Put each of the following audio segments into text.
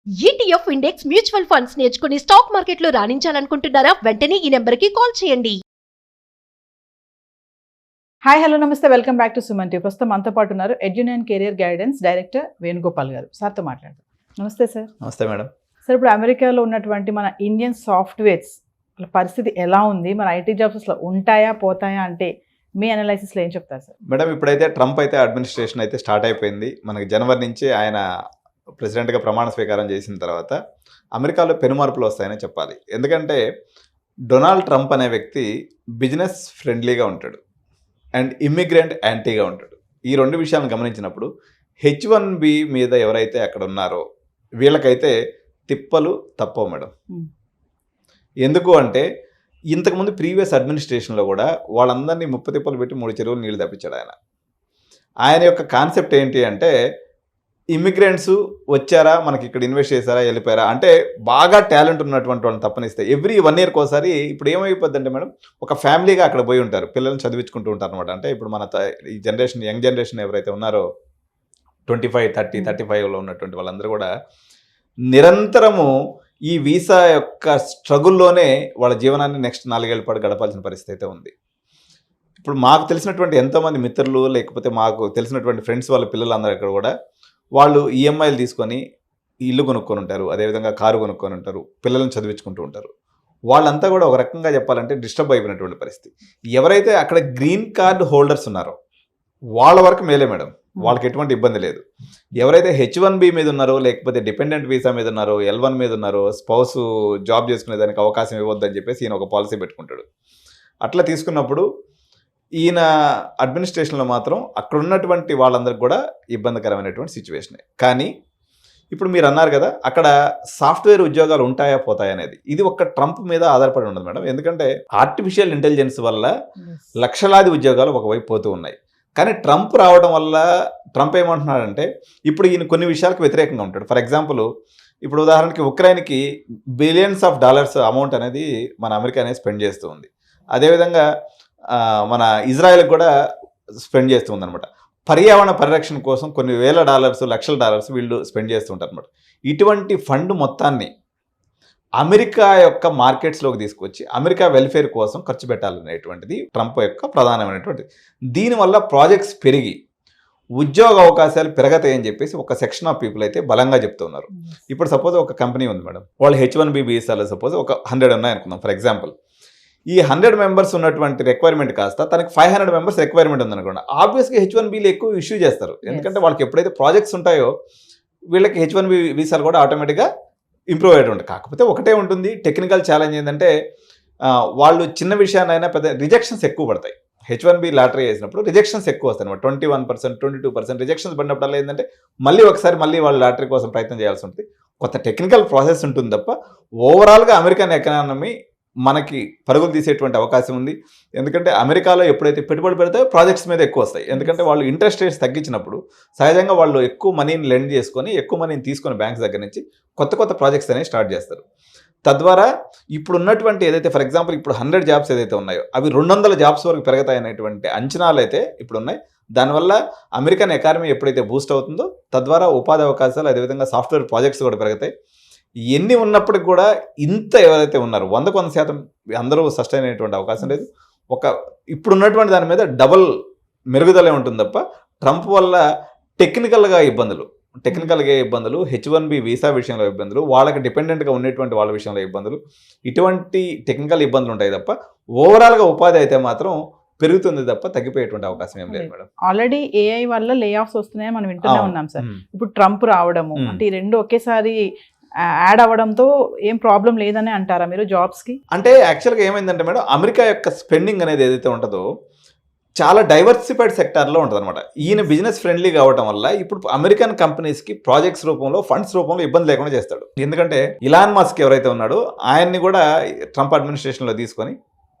ETF index mutual funds నేర్చుకుని stock మార్కెట్లో రాణించాలనుకుంటున్నారా? వెంటనే ఈ నెంబర్కి కాల్ చేయండి. హాయ్ హలో నమస్తే, welcome back to Suman TV. ప్రస్తుతం మనతో పాటు ఉన్నారు ఎడ్యున్ కెరియర్ గైడెన్స్ డైరెక్టర్ వేణుగోపాల్ గారు. సార్తో మాట్లాడదాం. నమస్తే సార్. నమస్తే మేడం. సార్, ఇప్పుడు అమెరికాలో ఉన్నటువంటి మన ఇండియన్ సాఫ్ట్వేర్స్ పరిస్థితి ఎలా ఉంది? మన ఐటీ జాబ్స్ అసలు ఉంటాయా పోతాయా అంటే మీ అనాలైసిస్లో ఏం చెప్తారు సార్? మేడం, ఇప్పుడైతే ట్రంప్ అయితే అడ్మినిస్ట్రేషన్ అయితే స్టార్ట్ అయిపోయింది. మనకి జనవరి నుంచి ఆయన ప్రెసిడెంట్గా ప్రమాణ స్వీకారం చేసిన తర్వాత అమెరికాలో పెనుమార్పులు వస్తాయని చెప్పాలి. ఎందుకంటే డొనాల్డ్ ట్రంప్ అనే వ్యక్తి బిజినెస్ ఫ్రెండ్లీగా ఉంటాడు అండ్ ఇమ్మిగ్రెంట్ యాంటీగా ఉంటాడు. ఈ రెండు విషయాలను గమనించినప్పుడు H1B మీద ఎవరైతే అక్కడ ఉన్నారో వీళ్ళకైతే తిప్పలు తప్పవు మేడం. ఎందుకు అంటే ఇంతకుముందు ప్రీవియస్ అడ్మినిస్ట్రేషన్లో కూడా వాళ్ళందరినీ ముప్ప తిప్పలు పెట్టి 3 చెరువులు నీళ్ళు తప్పించాడు ఆయన. ఆయన యొక్క కాన్సెప్ట్ ఏంటి అంటే ఇమిగ్రెంట్స్ వచ్చారా, మనకి ఇక్కడ ఇన్వెస్ట్ చేశారా, వెళ్ళిపోయారా అంటే బాగా టాలెంట్ ఉన్నటువంటి వాళ్ళని తప్పనిస్తే ఎవ్రీ 1 ఇయర్కి ఒకసారి ఇప్పుడు ఏమైపోద్ది అంటే మేడం, ఒక ఫ్యామిలీగా అక్కడ పోయి ఉంటారు, పిల్లల్ని చదివించుకుంటూ ఉంటారు అనమాట. అంటే ఇప్పుడు మన ఈ జనరేషన్, యంగ్ జనరేషన్ ఎవరైతే ఉన్నారో 25, 30, 35లో ఉన్నటువంటి వాళ్ళందరూ కూడా నిరంతరము ఈ వీసా యొక్క స్ట్రగుల్లోనే వాళ్ళ జీవనాన్ని నెక్స్ట్ 4 ఏళ్ల పాటు గడపాల్సిన పరిస్థితి అయితే ఉంది. ఇప్పుడు మాకు తెలిసినటువంటి ఎంతోమంది మిత్రులు, లేకపోతే మాకు తెలిసినటువంటి ఫ్రెండ్స్ వాళ్ళ పిల్లలందరూ ఇక్కడ కూడా వాళ్ళు ఈఎంఐలు తీసుకొని ఇల్లు కొనుక్కొని ఉంటారు, అదేవిధంగా కారు కొనుక్కొని ఉంటారు, పిల్లలను చదివించుకుంటూ ఉంటారు. వాళ్ళంతా కూడా ఒక రకంగా చెప్పాలంటే డిస్టర్బ్ అయిపోయినటువంటి పరిస్థితి. ఎవరైతే అక్కడ గ్రీన్ కార్డ్ హోల్డర్స్ ఉన్నారో వాళ్ళ వరకు మేలే మేడం, వాళ్ళకి ఎటువంటి ఇబ్బంది లేదు. ఎవరైతే H1B మీద ఉన్నారో, లేకపోతే డిపెండెంట్ వీసా మీద ఉన్నారో, L1 మీద ఉన్నారో, స్పౌస్ జాబ్ చేసుకునే దానికి అవకాశం ఇవ్వద్దని చెప్పేసి ఈయన ఒక పాలసీ పెట్టుకుంటాడు. అట్లా తీసుకున్నప్పుడు ఈయన అడ్మినిస్ట్రేషన్లో మాత్రం అక్కడ ఉన్నటువంటి వాళ్ళందరికీ కూడా ఇబ్బందికరమైనటువంటి సిచ్యువేషనే. కానీ ఇప్పుడు మీరు అన్నారు కదా, అక్కడ సాఫ్ట్వేర్ ఉద్యోగాలు ఉంటాయా పోతాయా అనేది, ఇది ఒక్క ట్రంప్ మీద ఆధారపడి ఉండదు మేడం. ఎందుకంటే ఆర్టిఫిషియల్ ఇంటెలిజెన్స్ వల్ల లక్షలాది ఉద్యోగాలు ఒకవైపు పోతూ ఉన్నాయి. కానీ ట్రంప్ రావడం వల్ల ట్రంప్ ఏమంటున్నాడంటే ఇప్పుడు ఈయన కొన్ని విషయాలకు వ్యతిరేకంగా ఉంటాడు. ఫర్ ఎగ్జాంపుల్, ఇప్పుడు ఉదాహరణకి ఉక్రెయిన్కి బిలియన్స్ ఆఫ్ డాలర్స్ అమౌంట్ అనేది మన అమెరికా అనేది స్పెండ్ చేస్తూ ఉంది. అదేవిధంగా మన ఇజ్రాయెల్కి కూడా స్పెండ్ చేస్తూ ఉందన్నమాట. పర్యావరణ పరిరక్షణ కోసం కొన్ని వేల డాలర్స్, లక్షల డాలర్స్ వీళ్ళు స్పెండ్ చేస్తూ ఉంటారు అనమాట. ఇటువంటి ఫండ్ మొత్తాన్ని అమెరికా యొక్క మార్కెట్స్లోకి తీసుకొచ్చి అమెరికా వెల్ఫేర్ కోసం ఖర్చు పెట్టాలనేటువంటిది ట్రంప్ యొక్క ప్రధానమైనటువంటిది. దీనివల్ల ప్రాజెక్ట్స్ పెరిగి ఉద్యోగ అవకాశాలు పెరగతాయని చెప్పేసి ఒక సెక్షన్ ఆఫ్ పీపుల్ అయితే బలంగా చెప్తున్నారు. ఇప్పుడు సపోజ్ ఒక కంపెనీ ఉంది మేడం, వాళ్ళు H1B వీసాలో సపోజ్ ఒక 100 ఉన్నాయనుకుందాం ఫర్ ఎగ్జాంపుల్. ఈ 100 మెంబర్స్ ఉన్నటువంటి రిక్వైర్మెంట్ కాస్త తనకి 500 మెంబర్స్ రిక్వైర్మెంట్ ఉందనుకోండి, ఆబ్వియస్గా H1Bలు ఎక్కువ ఇష్యూ చేస్తారు. ఎందుకంటే వాళ్ళకి ఎప్పుడైతే ప్రాజెక్ట్స్ ఉంటాయో వీళ్ళకి H1B వీసాలు కూడా ఆటోమేటిక్గా ఇంప్రూవ్ అయ్యేది ఉంటుంది. కాకపోతే ఒకటే ఉంటుంది, టెక్నికల్ ఛాలెంజ్ ఏంటంటే వాళ్ళు చిన్న విషయాన్నైనా పెద్ద రిజెక్షన్స్ ఎక్కువ పడతాయి. H1B లాటరీ వేసినప్పుడు రిజెక్షన్స్ ఎక్కువ వస్తాయి అనమాట. 21%, 22% రిజెక్షన్స్ పడినప్పుడు ఏంటంటే మళ్ళీ వాళ్ళు లాటరీ కోసం ప్రయత్నం చేయాల్సి ఉంటుంది. కొత్త టెక్నికల్ ప్రాసెస్ ఉంటుంది తప్ప ఓవరాల్గా అమెరికన్ ఎకానమీ మనకి పరుగులు తీసేటువంటి అవకాశం ఉంది. ఎందుకంటే అమెరికాలో ఎప్పుడైతే పెట్టుబడి పెడితే ప్రాజెక్ట్స్ మీద ఎక్కువ వస్తాయి. ఎందుకంటే వాళ్ళు ఇంట్రెస్ట్ రేట్స్ తగ్గించినప్పుడు సహజంగా వాళ్ళు ఎక్కువ మనీని లెండ్ చేసుకొని, ఎక్కువ మనీని తీసుకొని బ్యాంక్స్ దగ్గర నుంచి కొత్త ప్రాజెక్ట్స్ అనేవి స్టార్ట్ చేస్తారు. తద్వారా ఇప్పుడు ఉన్నటువంటి ఏదైతే ఫర్ ఎగ్జాంపుల్ ఇప్పుడు 100 జాబ్స్ ఏదైతే ఉన్నాయో అవి 200 జాబ్స్ వరకు పెరుగుతాయి అనేటువంటి అంచనాలు అయితే ఇప్పుడు ఉన్నాయి. దానివల్ల అమెరికన్ ఎకానమీ ఎప్పుడైతే బూస్ట్ అవుతుందో తద్వారా ఉపాధి అవకాశాలు, అదేవిధంగా సాఫ్ట్వేర్ ప్రాజెక్ట్స్ కూడా పెరుగుతాయి. ఎన్ని ఉన్నప్పటికి కూడా ఇంత ఎవరైతే ఉన్నారో 100% అందరూ సస్టైన్ అయ్యేటువంటి అవకాశం లేదు. ఇప్పుడు ఉన్నటువంటి దాని మీద డబల్ మెరుగుదలే ఉంటుంది తప్ప ట్రంప్ వల్ల టెక్నికల్గా ఇబ్బందులు, H1B వీసా విషయంలో ఇబ్బందులు, వాళ్ళకి డిపెండెంట్గా ఉండేటువంటి వాళ్ళ విషయంలో ఇబ్బందులు, ఇటువంటి టెక్నికల్ ఇబ్బందులు ఉంటాయి తప్ప ఓవరాల్గా ఉపాధి అయితే మాత్రం పెరుగుతుంది తప్ప తగ్గిపోయేటువంటి అవకాశం ఏం లేదు మేడం. ఆల్రెడీ AI వల్ల లే ఆఫ్స్ వస్తున్నాయని మనం వింటూనే ఉన్నాం సార్. ఇప్పుడు ట్రంప్ రావడము అంటే ఈ రెండు ఒకేసారి యాడ్ అవ్వడంతో ఏం ప్రాబ్లం లేదని అంటారా మీరు జాబ్స్కి? అంటే యాక్చువల్గా ఏమైందంటే మేడం, అమెరికా యొక్క స్పెండింగ్ అనేది ఏదైతే ఉంటుందో చాలా డైవర్సిఫైడ్ సెక్టార్లో ఉంటుంది అనమాట. ఈయన బిజినెస్ ఫ్రెండ్లీ కావడం వల్ల ఇప్పుడు అమెరికన్ కంపెనీస్కి ప్రాజెక్ట్స్ రూపంలో, ఫండ్స్ రూపంలో ఇబ్బంది లేకుండా చేస్తాడు. ఎందుకంటే ఇలాన్ మస్క్ ఎవరైతే ఉన్నాడో ఆయన్ని కూడా ట్రంప్ అడ్మినిస్ట్రేషన్లో తీసుకొని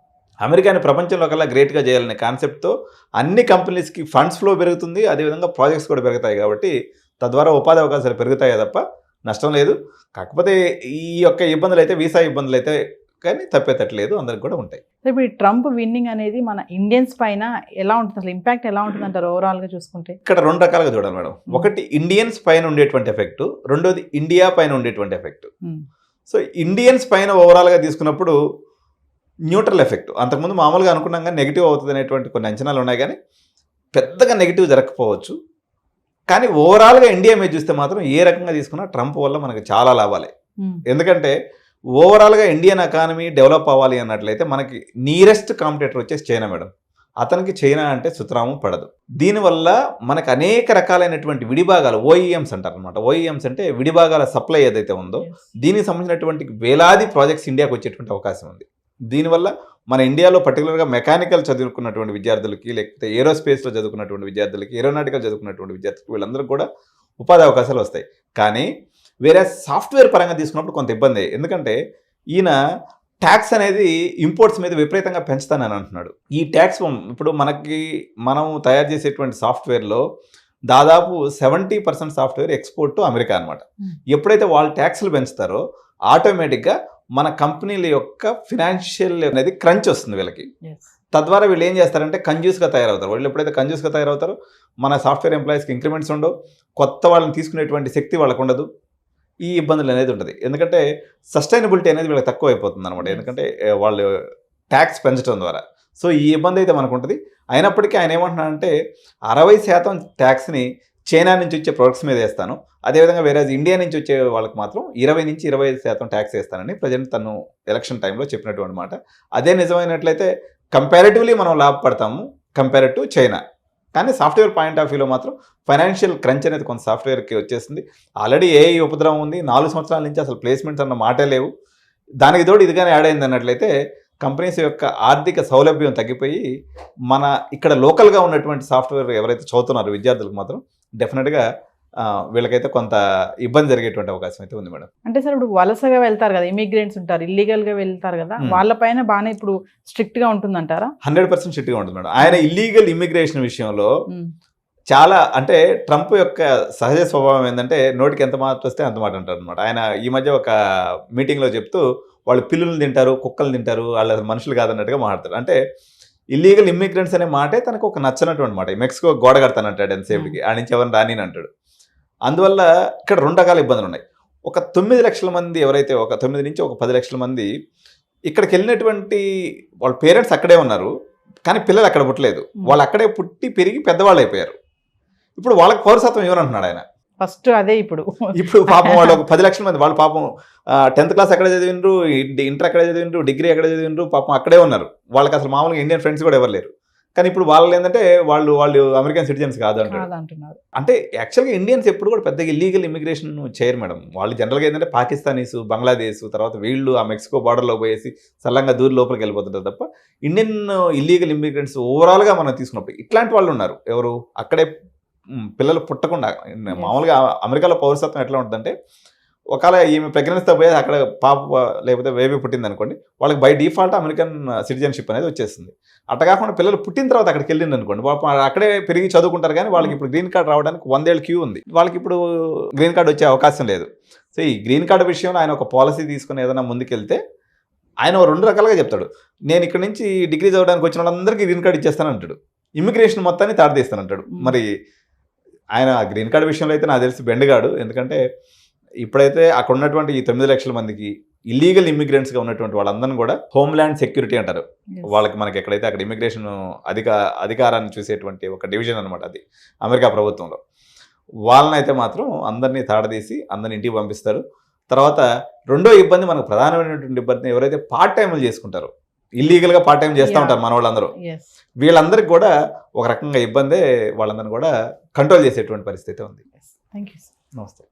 అమెరికాని ప్రపంచంలో కల్లా గ్రేట్గా చేయాలనే కాన్సెప్ట్తో అన్ని కంపెనీస్కి ఫండ్స్ ఫ్లో పెరుగుతుంది, అదేవిధంగా ప్రాజెక్ట్స్ కూడా పెరుగుతాయి. కాబట్టి తద్వారా ఉపాధి అవకాశాలు పెరుగుతాయి తప్ప నష్టం లేదు. కాకపోతే ఈ యొక్క ఇబ్బందులు అయితే వీసా ఇబ్బందులు అయితే కానీ తప్పేటట్లేదు, అందరికి కూడా ఉంటాయి. ఇప్పుడు ఈ ట్రంప్ విన్నింగ్ అనేది మన ఇండియన్స్ పైన ఎలా ఉంటుంది, అసలు ఇంపాక్ట్ ఎలా ఉంటుంది అంటారు ఓవరాల్ గా చూసుకుంటే? ఇక్కడ రెండు రకాలుగా చూడాలి మేడం. ఒకటి ఇండియన్స్ పైన ఉండేటువంటి ఎఫెక్ట్, రెండోది ఇండియా పైన ఉండేటువంటి ఎఫెక్ట్. సో ఇండియన్స్ పైన ఓవరాల్గా తీసుకున్నప్పుడు న్యూట్రల్ ఎఫెక్ట్. అంతకుముందు మామూలుగా అనుకున్నాం కానీ నెగిటివ్ అవుతుంది అనేటువంటి కొన్ని అంచనాలు ఉన్నాయి, కానీ పెద్దగా నెగిటివ్ జరగకపోవచ్చు. కానీ ఓవరాల్గా ఇండియా మీద చూస్తే మాత్రం ఏ రకంగా తీసుకున్నా ట్రంప్ వల్ల మనకు చాలా లాభాలే. ఎందుకంటే ఓవరాల్గా ఇండియన్ ఎకానమీ డెవలప్ అవ్వాలి అన్నట్లయితే మనకి నియరెస్ట్ కాంపిటేటర్ వచ్చేసి చైనా మేడం. అతనికి చైనా అంటే సుతరాము పడదు. దీనివల్ల మనకు అనేక రకాలైనటువంటి విడిభాగాలు, ఓఈఎంస్ అంటారు అనమాట. ఓఈఎంస్ అంటే విడిభాగాల సప్లై ఏదైతే ఉందో దీనికి సంబంధించినటువంటి వేలాది ప్రాజెక్ట్స్ ఇండియాకి వచ్చేటువంటి అవకాశం ఉంది. దీనివల్ల మన ఇండియాలో పర్టికులర్గా మెకానికల్ చదువుకున్నటువంటి విద్యార్థులకి, లేకపోతే ఏరోస్పేస్లో చదువుకున్నటువంటి విద్యార్థులకి, ఏరోనాటికల్ చదువుకున్నటువంటి విద్యార్థులకి వీళ్ళందరికీ కూడా ఉపాధి అవకాశాలు వస్తాయి. కానీ వేరే సాఫ్ట్వేర్ పరంగా తీసుకున్నప్పుడు కొంత ఇబ్బంది. ఎందుకంటే ఈయన ట్యాక్స్ అనేది ఇంపోర్ట్స్ మీద విపరీతంగా పెంచుతానని అంటున్నాడు. ఈ ట్యాక్స్ ఇప్పుడు మనం తయారు చేసేటువంటి సాఫ్ట్వేర్లో దాదాపు 70% సాఫ్ట్వేర్ ఎక్స్పోర్ట్ టు అమెరికా అనమాట. ఎప్పుడైతే వాళ్ళు ట్యాక్స్లు పెంచుతారో ఆటోమేటిక్గా మన కంపెనీల యొక్క ఫినాన్షియల్ అనేది క్రంచ్ వస్తుంది వీళ్ళకి. తద్వారా వీళ్ళు ఏం చేస్తారంటే కంజ్యూస్గా తయారవుతారు. వాళ్ళు ఎప్పుడైతే కంజ్యూస్గా తయారవుతారో మన సాఫ్ట్వేర్ ఎంప్లాయీస్కి ఇంక్రిమెంట్స్ ఉండవు, కొత్త వాళ్ళని తీసుకునేటువంటి శక్తి వాళ్ళకు ఉండదు, ఈ ఇబ్బందులు అనేది ఉంటుంది. ఎందుకంటే సస్టైనబిలిటీ అనేది వీళ్ళకి తక్కువ అయిపోతుంది అనమాట, ఎందుకంటే వాళ్ళు ట్యాక్స్ పెంచడం ద్వారా. సో ఈ ఇబ్బంది అయితే మనకు ఉంటుంది. అయినప్పటికీ ఆయన ఏమంటున్నాడంటే 60% ట్యాక్స్ని చైనా నుంచి వచ్చే ప్రొడక్ట్స్ మీద వేస్తాను, అదేవిధంగా వేరే ఇండియా నుంచి వచ్చే వాళ్ళకి మాత్రం 20 నుంచి 25% ట్యాక్స్ వేస్తానని ప్రజెంట్ తను ఎలక్షన్ టైంలో చెప్పినటువంటి మాట. అదే నిజమైనట్లయితే కంపారిటివ్లీ మనం లాభపడతాము కంపేర్ టు చైనా. కానీ సాఫ్ట్వేర్ పాయింట్ ఆఫ్ వ్యూలో మాత్రం ఫైనాన్షియల్ క్రంచ్ అనేది కొంత సాఫ్ట్వేర్కి వచ్చేస్తుంది. ఆల్రెడీ ఏఐ ఉపద్రవం ఉంది, 4 సంవత్సరాల నుంచి అసలు ప్లేస్మెంట్స్ అన్న మాటే లేవు. దానికి తోడు ఇది కానీ యాడ్ అయింది అన్నట్లయితే కంపెనీస్ యొక్క ఆర్థిక సౌలభ్యం తగ్గిపోయి మన ఇక్కడ లోకల్గా ఉన్నటువంటి సాఫ్ట్వేర్ ఎవరైతే చదువుతున్నారో విద్యార్థులకు మాత్రం డెఫినెట్గా వీళ్ళకైతే కొంత ఇబ్బంది జరిగేటువంటి అవకాశం అయితే ఉంది మేడం. అంటే సార్ ఇప్పుడు వలసగా వెళ్తారు కదా, ఇమిగ్రెంట్స్ ఉంటారు, ఇల్లీగల్గా వెళ్తారు కదా, వాళ్ళపైన బాగానే ఇప్పుడు స్ట్రిక్ట్గా ఉంటుందంటారా? 100% స్ట్రిక్ట్గా ఉంటుంది మేడం. ఆయన ఇల్లీగల్ ఇమిగ్రేషన్ విషయంలో చాలా, అంటే ట్రంప్ యొక్క సహజ స్వభావం ఏంటంటే నోటికి ఎంత మాట వస్తే అంత మాట అంటారు అనమాట. ఆయన ఈ మధ్య ఒక మీటింగ్లో చెప్తూ వాళ్ళు పిల్లులు తింటారు, కుక్కలు తింటారు, వాళ్ళు అసలు మనుషులు కాదన్నట్టుగా మాట్లాడతారు. అంటే ఇల్లీగల్ ఇమ్మిగ్రెంట్స్ అనే మాటే తనకు ఒక నచ్చనటువంటి మాట. మెక్సికో గోడ కడతానంటాడు ఎంతసేపుకి, ఆ నుంచి ఎవరిని రాని అంటాడు. అందువల్ల ఇక్కడ 2 రకాల ఇబ్బందులు ఉన్నాయి. ఒక 9 లక్షల మంది ఎవరైతే, ఒక 9 నుంచి ఒక 10 లక్షల మంది ఇక్కడికి వెళ్ళినటువంటి వాళ్ళ పేరెంట్స్ అక్కడే ఉన్నారు, కానీ పిల్లలు అక్కడ పుట్టలేదు. వాళ్ళు అక్కడే పుట్టి పెరిగి పెద్దవాళ్ళు అయిపోయారు. ఇప్పుడు వాళ్ళకి పౌరసత్వం ఇవ్వనంటున్నాడు ఆయన. ఫస్ట్ అదే ఇప్పుడు పాపం వాళ్ళు ఒక 10 లక్షల మంది, వాళ్ళు పాపం 10th క్లాస్ ఎక్కడ చదివిండ్రు, ఇంటర్ ఎక్కడ చదివిండ్రు, డిగ్రీ ఎక్కడ చదివిండ్రు, పాపం అక్కడే ఉన్నారు. వాళ్ళకి అసలు మామూలుగా ఇండియన్ ఫ్రెండ్స్ కూడా ఎవరు లేరు. కానీ ఇప్పుడు వాళ్ళు ఏంటంటే వాళ్ళు అమెరికన్ సిటిజన్స్ కాదు అంటున్నారు. అంటే యాక్చువల్గా ఇండియన్స్ ఎప్పుడు కూడా పెద్దగా ఇల్లీగల్ ఇమిగ్రేషన్ చేయరు మేడం. వాళ్ళు జనరల్గా ఏంటంటే పాకిస్తానీస్, బంగ్లాదేశ్, తర్వాత వీళ్ళు ఆ మెక్సికో బార్డర్లో పోయేసి సల్లంగా దూరి లోపలికి వెళ్ళిపోతుంటారు తప్ప ఇండియన్ ఇల్లీగల్ ఇమిగ్రెంట్స్ ఓవరాల్గా మనం తీసుకున్నప్పుడు ఇట్లాంటి వాళ్ళు ఉన్నారు. ఎవరు అక్కడే పిల్లలు పుట్టకుండా, మామూలుగా అమెరికాలో పౌరసత్వం ఎట్లా ఉంటుందంటే ఒకవేళ ఈమె ప్రెగ్నెన్సీతో పోయి అక్కడ పాప లేకపోతే బేబీ పుట్టింది అనుకోండి, వాళ్ళకి బై డిఫాల్ట్ అమెరికన్ సిటిజన్షిప్ అనేది వచ్చేస్తుంది. అట్లా కాకుండా పిల్లలు పుట్టిన తర్వాత అక్కడికి వెళ్ళింది అనుకోండి, పాపం అక్కడే పెరిగి చదువుకుంటారు, కానీ వాళ్ళకి ఇప్పుడు గ్రీన్ కార్డ్ రావడానికి 100 ఏళ్ళ క్యూ ఉంది. వాళ్ళకి ఇప్పుడు గ్రీన్ కార్డ్ వచ్చే అవకాశం లేదు. సో ఈ గ్రీన్ కార్డు విషయంలో ఆయన ఒక పాలసీ తీసుకుని ఏదైనా ముందుకెళ్తే ఆయన 2 రకాలుగా చెప్తాడు. నేను ఇక్కడ నుంచి డిగ్రీ చదవడానికి వచ్చిన వాళ్ళందరికీ గ్రీన్ కార్డ్ ఇచ్చేస్తాను అంటాడు, ఇమిగ్రేషన్ మొత్తాన్ని తాడదీస్తాను అంటాడు. మరి ఆయన గ్రీన్ కార్డు విషయంలో అయితే నాకు తెలిసి బెండగాడు. ఎందుకంటే ఇప్పుడైతే అక్కడ ఉన్నటువంటి ఈ 9 లక్షల మందికి ఇల్లీగల్ ఇమిగ్రెంట్స్గా ఉన్నటువంటి వాళ్ళందరినీ కూడా హోమ్ల్యాండ్ సెక్యూరిటీ అంటారు. వాళ్ళకి మనకి ఎక్కడైతే అక్కడ ఇమిగ్రేషన్ అధికారాన్ని చూసేటువంటి ఒక డివిజన్ అనమాట అది అమెరికా ప్రభుత్వంలో. వాళ్ళనైతే మాత్రం అందరినీ తాడదీసి అందరిని ఇంటికి పంపిస్తారు. తర్వాత రెండో ఇబ్బంది, మనకు ప్రధానమైనటువంటి ఇబ్బంది ఎవరైతే పార్ట్ టైంలు చేసుకుంటారో, ఇల్లీగల్గా పార్ట్ టైం చేస్తూ ఉంటారు మన వాళ్ళందరూ, వీళ్ళందరికీ కూడా ఒక రకంగా ఇబ్బందే. వాళ్ళందరినీ కూడా కంట్రోల్ చేసేటువంటి పరిస్థితి ఉంది. Thank you. నమస్తే.